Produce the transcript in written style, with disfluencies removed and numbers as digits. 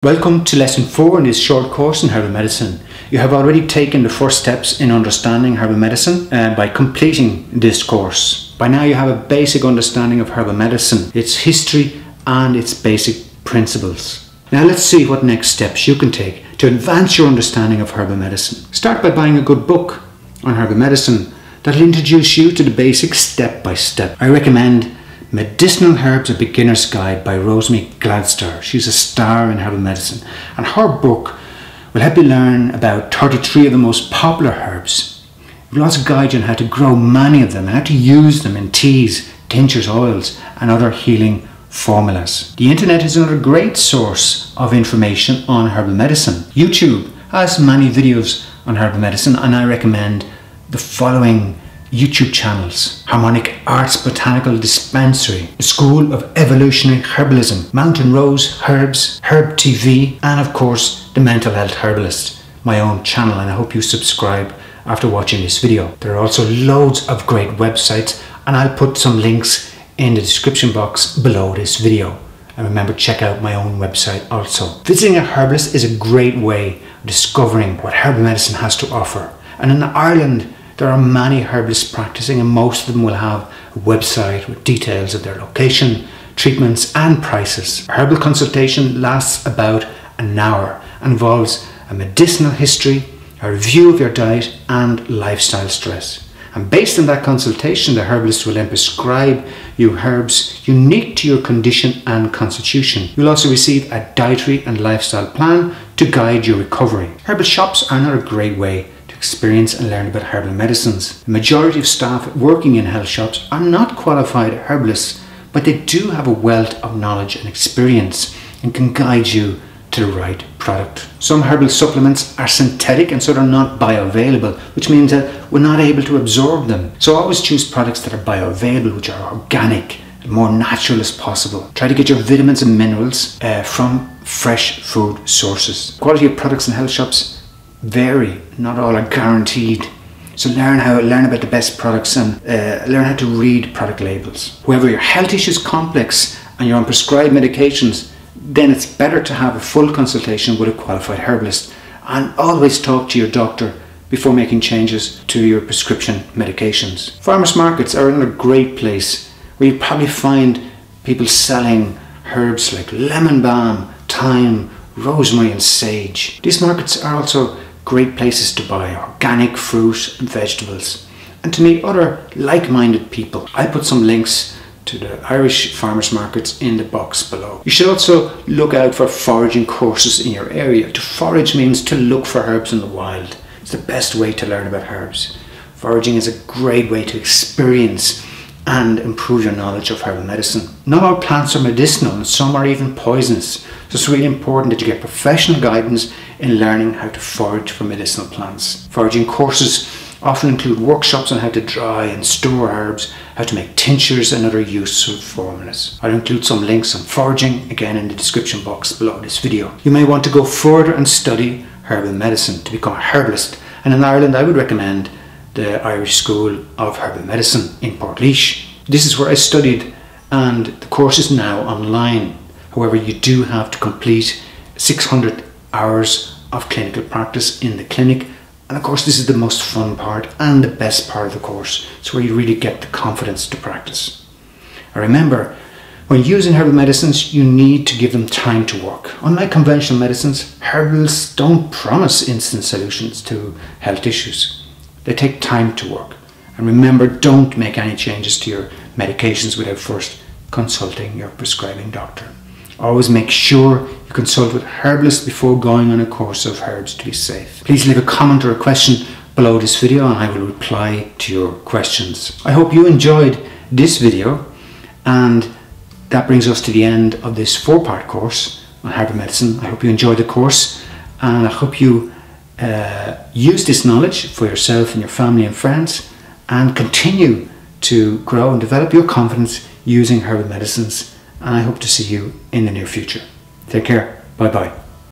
Welcome to lesson 4 in this short course in herbal medicine. You have already taken the first steps in understanding herbal medicine by completing this course. By now you have a basic understanding of herbal medicine, its history and its basic principles. Now let's see what next steps you can take to advance your understanding of herbal medicine. Start by buying a good book on herbal medicine that will introduce you to the basics step by step. I recommend Medicinal Herbs, A Beginner's Guide by Rosemary Gladstar. She's a star in herbal medicine, and her book will help you learn about 33 of the most popular herbs. It will also guide you on how to grow many of them and how to use them in teas, tinctures, oils and other healing formulas. The internet is another great source of information on herbal medicine. YouTube has many videos on herbal medicine, and I recommend the following YouTube channels: Harmonic Arts Botanical Dispensary, the School of Evolutionary Herbalism, Mountain Rose Herbs, Herb TV, and of course the Mental Health Herbalist, my own channel, and I hope you subscribe after watching this video. There are also loads of great websites, and I'll put some links in the description box below this video. And remember, check out my own website also. Visiting a herbalist is a great way of discovering what herbal medicine has to offer. And in Ireland, there are many herbalists practicing, and most of them will have a website with details of their location, treatments and prices. A herbal consultation lasts about an hour and involves a medicinal history, a review of your diet and lifestyle stress. And based on that consultation, the herbalist will then prescribe you herbs unique to your condition and constitution. You'll also receive a dietary and lifestyle plan to guide your recovery. Herbal shops are another great way experience and learn about herbal medicines. The majority of staff working in health shops are not qualified herbalists, but they do have a wealth of knowledge and experience and can guide you to the right product. Some herbal supplements are synthetic and so they're not bioavailable, which means that we're not able to absorb them. So always choose products that are bioavailable, which are organic and more natural as possible. Try to get your vitamins and minerals from fresh food sources. Quality of products in health shops vary, not all are guaranteed. So learn about the best products and learn how to read product labels. However, your health issue is complex and you're on prescribed medications, then it's better to have a full consultation with a qualified herbalist, and always talk to your doctor before making changes to your prescription medications. Farmers markets are another great place where you probably find people selling herbs like lemon balm, thyme, rosemary and sage. These markets are also great places to buy organic fruit and vegetables and to meet other like-minded people. I put some links to the Irish farmers markets in the box below. You should also look out for foraging courses in your area. To forage means to look for herbs in the wild. It's the best way to learn about herbs. Foraging is a great way to experience and improve your knowledge of herbal medicine. Not all plants are medicinal and some are even poisonous. So it's really important that you get professional guidance in learning how to forage for medicinal plants. Foraging courses often include workshops on how to dry and store herbs, how to make tinctures and other useful formulas. I'll include some links on foraging again in the description box below this video. You may want to go further and study herbal medicine to become a herbalist, and in Ireland I would recommend the Irish School of Herbal Medicine in Portlaoise. This is where I studied, and the course is now online. However, you do have to complete 600 hours of clinical practice in the clinic, and of course this is the most fun part and the best part of the course. It's where you really get the confidence to practice. And remember, when using herbal medicines, you need to give them time to work. Unlike conventional medicines, herbals don't promise instant solutions to health issues. They take time to work. And remember, don't make any changes to your medications without first consulting your prescribing doctor. Always make sure you consult with a herbalist before going on a course of herbs to be safe. Please leave a comment or a question below this video and I will reply to your questions. I hope you enjoyed this video, and that brings us to the end of this 4-part course on herbal medicine. I hope you enjoyed the course, and I hope you use this knowledge for yourself and your family and friends, and continue to grow and develop your confidence using herbal medicines. And I hope to see you in the near future. Take care. Bye bye.